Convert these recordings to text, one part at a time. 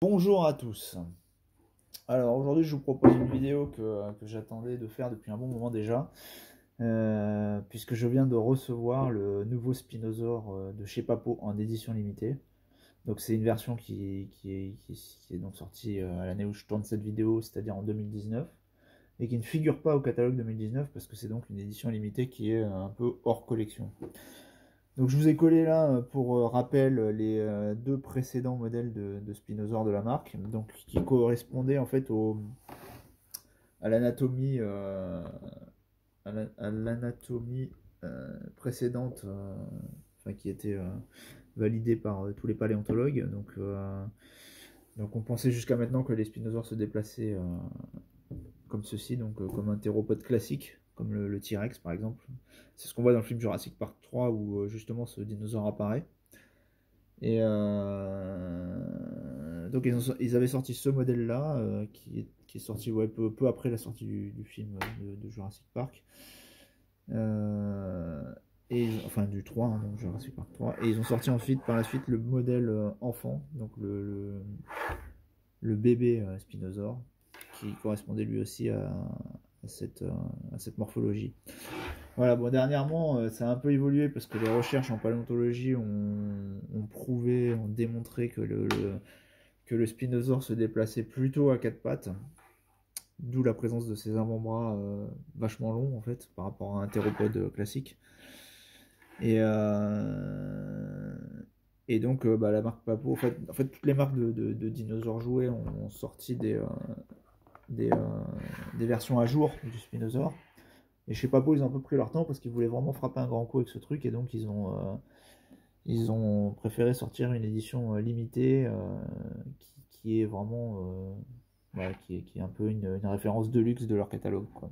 Bonjour à tous. Alors aujourd'hui je vous propose une vidéo que j'attendais de faire depuis un bon moment déjà, puisque je viens de recevoir le nouveau Spinosaur de chez Papo en édition limitée. Donc c'est une version qui est donc sortie à l'année où je tourne cette vidéo, c'est-à-dire en 2019, et qui ne figure pas au catalogue 2019 parce que c'est donc une édition limitée qui est un peu hors collection. Donc je vous ai collé là pour rappel les deux précédents modèles de Spinosaur de la marque, donc qui correspondaient en fait à l'anatomie à l'anatomie précédente, enfin, qui était validée par tous les paléontologues. Donc on pensait jusqu'à maintenant que les Spinosaures se déplaçaient comme ceci, donc comme un théropode classique, comme le T-Rex par exemple. C'est ce qu'on voit dans le film Jurassic Park 3 où justement ce dinosaure apparaît. Et donc ils avaient sorti ce modèle-là, qui est sorti peu après la sortie du film de Jurassic Park. Enfin du 3, hein, donc Jurassic Park 3. Et ils ont sorti ensuite par la suite le modèle enfant, donc le bébé Spinosaur, qui correspondait lui aussi à cette morphologie. Voilà, bon, dernièrement, ça a un peu évolué parce que les recherches en paléontologie ont prouvé, ont démontré que le Spinosaure se déplaçait plutôt à quatre pattes, d'où la présence de ses avant-bras vachement longs en fait, par rapport à un théropode classique. Et donc, la marque Papo, en fait, toutes les marques de dinosaures jouets ont sorti des versions à jour du Spinosaure. Et chez Papo, ils ont un peu pris leur temps parce qu'ils voulaient vraiment frapper un grand coup avec ce truc. Et donc, ils ont préféré sortir une édition limitée qui est vraiment voilà, qui est un peu une référence de luxe de leur catalogue, quoi.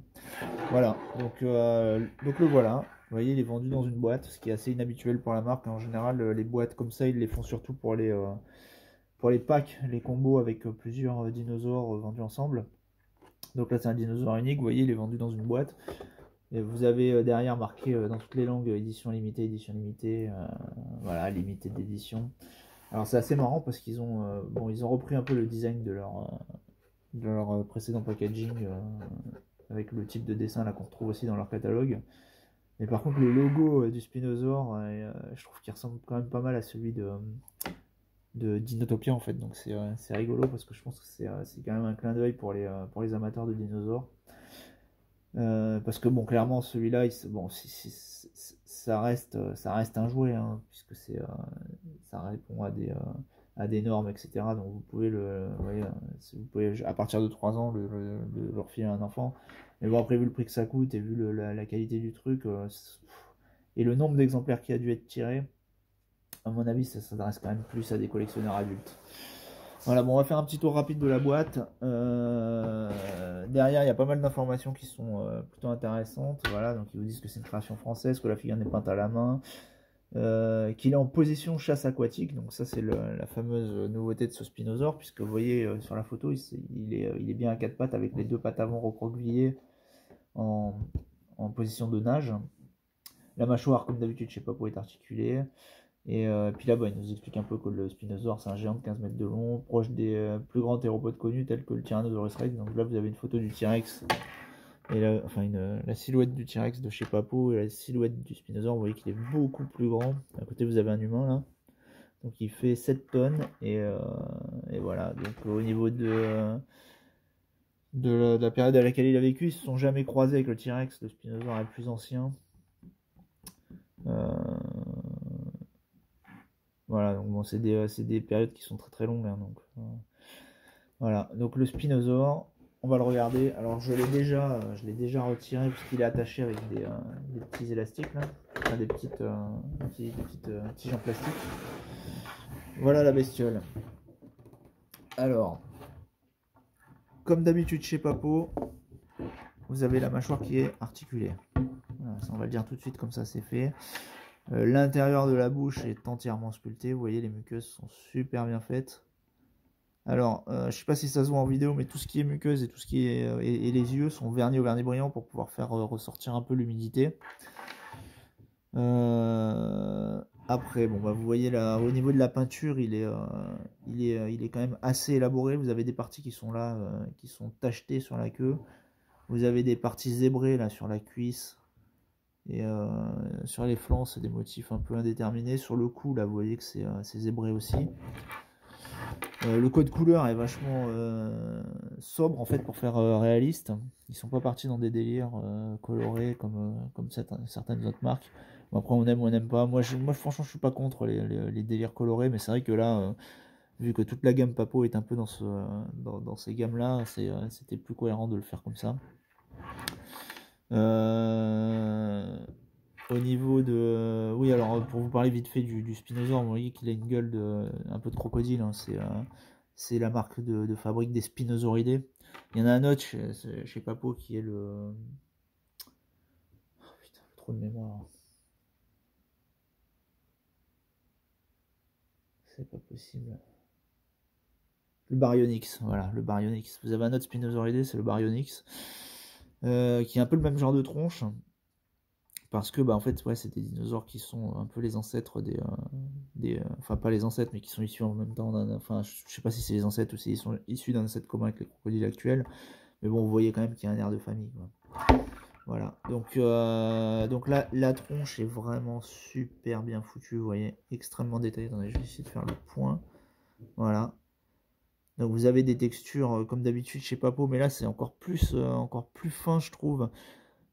Voilà, donc le voilà. Vous voyez, il est vendu dans une boîte, ce qui est assez inhabituel pour la marque. En général, les boîtes comme ça, ils les font surtout pour les packs, les combos avec plusieurs dinosaures vendus ensemble. Donc là, c'est un dinosaure unique. Vous voyez, il est vendu dans une boîte. Et vous avez derrière marqué dans toutes les langues édition limitée, voilà, limité d'édition. Alors c'est assez marrant parce qu'ils ont, bon, ils ont repris un peu le design de leur précédent packaging avec le type de dessin là qu'on retrouve aussi dans leur catalogue. Mais par contre le logo du Spinosaur, je trouve qu'il ressemble quand même pas mal à celui de Dinotopia en fait. Donc c'est rigolo parce que je pense que c'est quand même un clin d'œil pour les amateurs de dinosaures. Parce que bon, clairement celui-là, bon, ça reste un jouet, hein, puisque ça répond à des normes, etc. Donc vous pouvez vous pouvez à partir de 3 ans le refiler à un enfant. Mais bon, après vu le prix que ça coûte et vu la qualité du truc et le nombre d'exemplaires qui a dû être tiré, à mon avis, ça s'adresse quand même plus à des collectionneurs adultes. Voilà, bon, on va faire un petit tour rapide de la boîte. Derrière, il y a pas mal d'informations qui sont plutôt intéressantes. Voilà, donc ils vous disent que c'est une création française, que la figure n'est peinte à la main, qu'il est en position chasse aquatique. Donc ça, c'est la fameuse nouveauté de ce Spinosaure, puisque vous voyez sur la photo, il est bien à quatre pattes avec les deux pattes avant recroquevillées en position de nage. La mâchoire, comme d'habitude chez Papo, est articulée. Et puis là, il nous explique un peu que le Spinosaure, c'est un géant de 15 mètres de long, proche des plus grands théropodes connus tels que le Tyrannosaurus Rex. Donc là, vous avez une photo du T-Rex, et là, enfin la silhouette du T-Rex de chez Papo, et la silhouette du Spinosaure, vous voyez qu'il est beaucoup plus grand. À côté, vous avez un humain là, donc il fait 7 tonnes, et voilà. Donc au niveau de la période à laquelle il a vécu, ils se sont jamais croisés avec le T-Rex, le Spinosaure est le plus ancien. Voilà, donc bon, c'est des périodes qui sont très très longues, hein, donc voilà. Donc le Spinosaure, on va le regarder. Alors je l'ai déjà retiré puisqu'il est attaché avec des petits élastiques là, enfin, des petites tiges en plastique. Voilà la bestiole. Alors, comme d'habitude chez Papo, vous avez la mâchoire qui est articulée. Voilà, ça, on va le dire tout de suite, comme ça c'est fait. L'intérieur de la bouche est entièrement sculpté. Vous voyez, les muqueuses sont super bien faites. Alors, je sais pas si ça se voit en vidéo, mais tout ce qui est muqueuse et tout ce qui est et les yeux sont vernis au vernis brillant pour pouvoir faire ressortir un peu l'humidité. Après, bon, bah, vous voyez là, au niveau de la peinture, il est quand même assez élaboré. Vous avez des parties qui sont là, qui sont tachetées sur la queue. Vous avez des parties zébrées là sur la cuisse. Et sur les flancs, c'est des motifs un peu indéterminés. Sur le cou, là, vous voyez que c'est zébré aussi. Le code couleur est vachement sobre en fait pour faire réaliste. Ils sont pas partis dans des délires colorés comme certaines autres marques. Bon, après on aime ou on n'aime pas. Moi franchement je suis pas contre les délires colorés, mais c'est vrai que là, vu que toute la gamme Papo est un peu dans ces gammes là, c'était plus cohérent de le faire comme ça. Euh, Au niveau de... Oui, alors pour vous parler vite fait du Spinosaur, vous voyez qu'il a une gueule un peu de crocodile. Hein, c'est la marque de fabrique des Spinosauridés. Il y en a un autre chez Papo qui est le... Oh, putain, trop de mémoire. C'est pas possible. Le Baryonyx, voilà, le Baryonyx. Vous avez un autre Spinosauridé, c'est le Baryonyx, qui est un peu le même genre de tronche. Parce que bah en fait ouais c'est des dinosaures qui sont un peu les ancêtres enfin pas les ancêtres mais qui sont issus en même temps enfin je sais pas si c'est les ancêtres ou s'ils sont issus d'un ancêtre commun avec les crocodiles actuels, mais bon vous voyez quand même qu'il y a un air de famille quoi. Voilà donc là la tronche est vraiment super bien foutue, vous voyez, extrêmement détaillée. Attendez, je vais essayer de faire le point. Voilà, donc vous avez des textures comme d'habitude chez Papo, mais là c'est encore plus fin je trouve.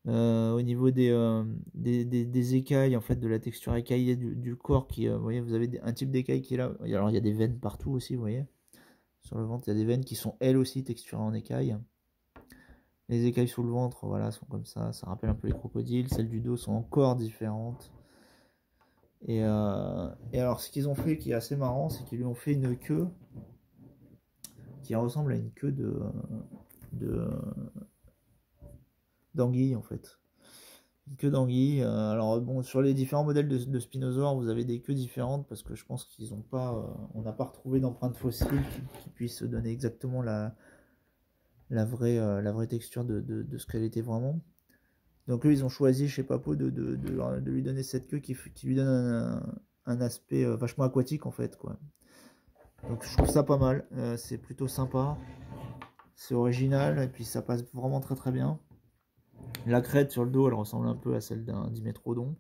Au niveau des écailles, en fait, de la texture écaillée du corps, vous voyez, vous avez un type d'écaille qui est là. Alors, il y a des veines partout aussi, vous voyez. Sur le ventre, il y a des veines qui sont elles aussi texturées en écailles. Les écailles sous le ventre, voilà, sont comme ça rappelle un peu les crocodiles. Celles du dos sont encore différentes. Et alors, ce qu'ils ont fait qui est assez marrant, c'est qu'ils lui ont fait une queue qui ressemble à une queue de d'anguille, en fait. Une queue d'anguille. Alors bon, sur les différents modèles de Spinosaures, vous avez des queues différentes parce que je pense qu'ils ont pas, on n'a pas retrouvé d'empreintes fossiles qui puissent donner exactement la vraie texture de ce qu'elle était vraiment. Donc eux, ils ont choisi chez Papo de lui donner cette queue qui lui donne un aspect vachement aquatique en fait quoi. Donc je trouve ça pas mal, c'est plutôt sympa, c'est original et puis ça passe vraiment très très bien. La crête sur le dos, elle ressemble un peu à celle d'un dimétrodon.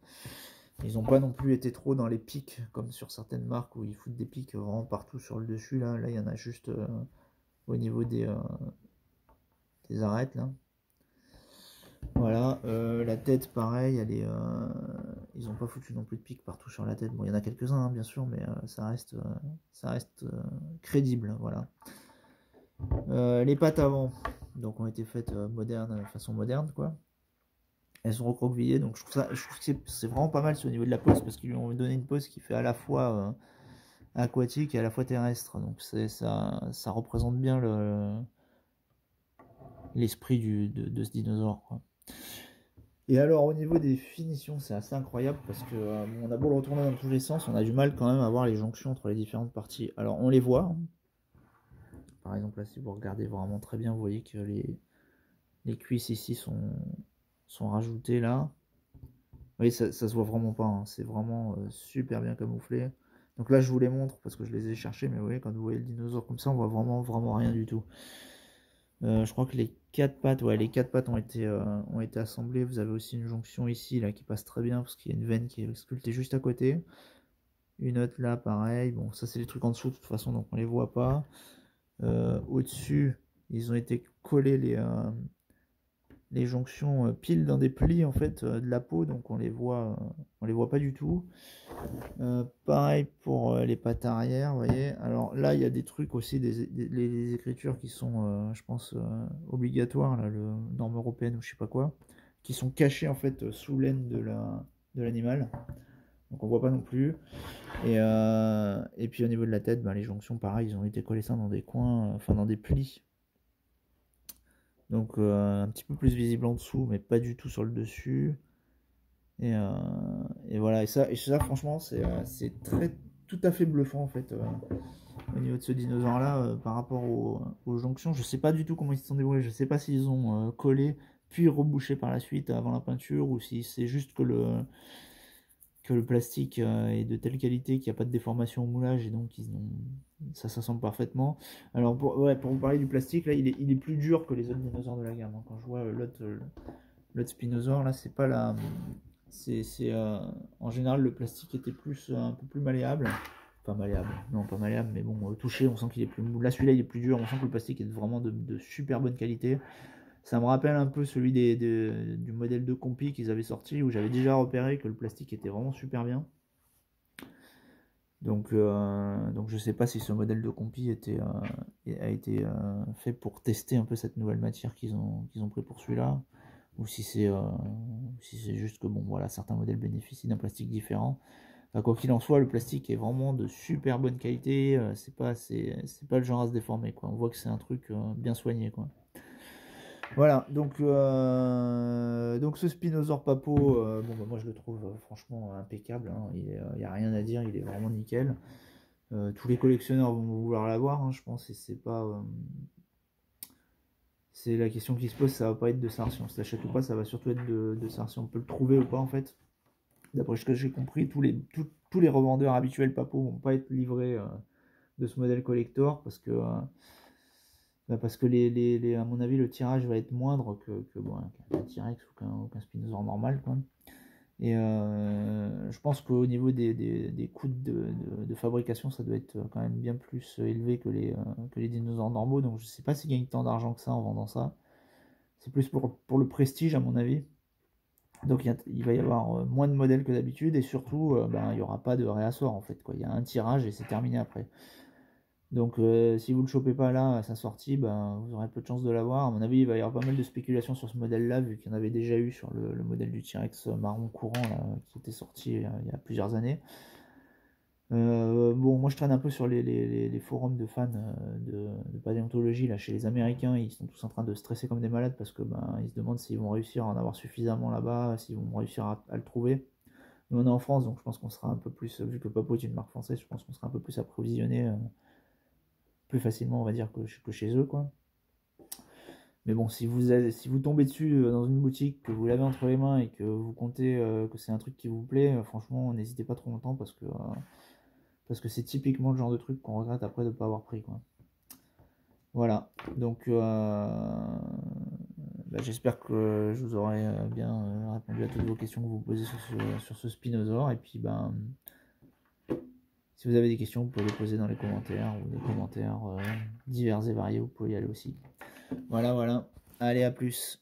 Ils n'ont pas non plus été trop dans les pics, comme sur certaines marques où ils foutent des pics vraiment partout sur le dessus. Là, il y en a juste au niveau des arêtes. Là. Voilà, la tête, pareil, ils n'ont pas foutu non plus de pics partout sur la tête. Bon, il y en a quelques-uns, hein, bien sûr, mais ça reste crédible. Voilà. Les pattes avant, donc, ont été faites façon moderne, quoi. Elles sont recroquevillées, donc je trouve que c'est vraiment pas mal sur le niveau de la pose parce qu'ils lui ont donné une pose qui fait à la fois aquatique et à la fois terrestre, donc ça représente bien l'esprit de ce dinosaure quoi. Et alors au niveau des finitions c'est assez incroyable parce que on a beau le retourner dans tous les sens, on a du mal quand même à voir les jonctions entre les différentes parties. Alors on les voit, hein. Par exemple là si vous regardez vraiment très bien vous voyez que les cuisses ici sont rajoutées là. Oui, ça se voit vraiment pas, hein. C'est vraiment super bien camouflé. Donc là, je vous les montre parce que je les ai cherchés, mais vous voyez, quand vous voyez le dinosaure comme ça, on voit vraiment rien du tout. Je crois que les quatre pattes ont été assemblées. Vous avez aussi une jonction ici, là, qui passe très bien parce qu'il y a une veine qui est sculptée juste à côté. Une autre là, pareil. Bon, ça, c'est les trucs en dessous de toute façon, donc on les voit pas. Au-dessus, ils ont été collés les jonctions pile dans des plis en fait de la peau, donc on les voit pas du tout. Pareil pour les pattes arrière, vous voyez. Alors là, il y a des trucs aussi, les écritures qui sont, je pense, obligatoires, là, le norme européenne ou je sais pas quoi, qui sont cachées en fait sous l'aine de l'animal. Donc on voit pas non plus. Et puis au niveau de la tête, ben, les jonctions, pareil, ils ont été collés ça dans des coins, enfin dans des plis. Donc un petit peu plus visible en dessous, mais pas du tout sur le dessus. Et voilà, et ça franchement, c'est tout à fait bluffant en fait au niveau de ce dinosaure là par rapport aux jonctions. Je sais pas du tout comment ils se sont débrouillés, je sais pas s'ils ont collé puis rebouché par la suite avant la peinture ou si c'est juste que que le plastique est de telle qualité qu'il n'y a pas de déformation au moulage, et donc ça s'assemble parfaitement. Alors pour vous parler du plastique, là il est plus dur que les autres dinosaures de la gamme, hein. Quand je vois l'autre Spinosaure, là c'est pas la... en général le plastique était un peu plus malléable. Enfin malléable, non pas malléable, mais bon, au toucher on sent qu'il est plus mou. Là celui-là il est plus dur, on sent que le plastique est vraiment de super bonne qualité. Ça me rappelle un peu celui du modèle de compi qu'ils avaient sorti, où j'avais déjà repéré que le plastique était vraiment super bien. Donc je sais pas si ce modèle de compi a été fait pour tester un peu cette nouvelle matière qu'ils ont pris pour celui-là, ou si c'est juste que bon voilà, certains modèles bénéficient d'un plastique différent. Enfin, quoi qu'il en soit, le plastique est vraiment de super bonne qualité. C'est pas le genre à se déformer, quoi. On voit que c'est un truc bien soigné, quoi. Voilà, donc ce Spinosaure Papo, bon, bah, moi je le trouve franchement impeccable, hein. Il n'y a rien à dire, il est vraiment nickel. Tous les collectionneurs vont vouloir l'avoir, hein, je pense, et c'est pas... c'est la question qui se pose, ça va pas être de savoir si on se l'achète ou pas, ça va surtout être de savoir si on peut le trouver ou pas, en fait. D'après ce que j'ai compris, tous les revendeurs habituels Papo vont pas être livrés de ce modèle collector, parce que à mon avis le tirage va être moindre que bon, qu'un T-Rex ou qu'un Spinosaure normal, quoi. Et je pense qu'au niveau des coûts de fabrication, ça doit être quand même bien plus élevé que les dinosaures normaux, donc je sais pas s'ils gagnent tant d'argent que ça en vendant ça. C'est plus pour le prestige à mon avis. Donc il va y avoir moins de modèles que d'habitude, et surtout il n'y aura pas de réassort en fait, quoi. Il y a un tirage et c'est terminé après. Donc si vous le chopez pas là à sa sortie, vous aurez peu de chance de l'avoir. À mon avis, il va y avoir pas mal de spéculations sur ce modèle-là, vu qu'il y en avait déjà eu sur le modèle du T-Rex marron courant là, qui était sorti il y a plusieurs années. Bon, moi je traîne un peu sur les forums de fans de paléontologie là, chez les Américains. Ils sont tous en train de stresser comme des malades parce que ils se demandent s'ils vont réussir à en avoir suffisamment là-bas, s'ils vont réussir à le trouver. Nous on est en France, donc je pense qu'on sera un peu plus, vu que Papo est une marque française, je pense qu'on sera un peu plus approvisionné plus facilement, on va dire, que chez eux, quoi. Mais bon, si vous tombez dessus dans une boutique, que vous l'avez entre les mains et que vous comptez que c'est un truc qui vous plaît, franchement, n'hésitez pas trop longtemps parce que c'est typiquement le genre de truc qu'on regrette après de ne pas avoir pris, quoi. Voilà, donc j'espère que je vous aurai bien répondu à toutes vos questions que vous posez sur ce Spinosaure. Et puis si vous avez des questions, vous pouvez les poser dans les commentaires, ou des commentaires divers et variés, vous pouvez y aller aussi. Voilà, allez, à plus.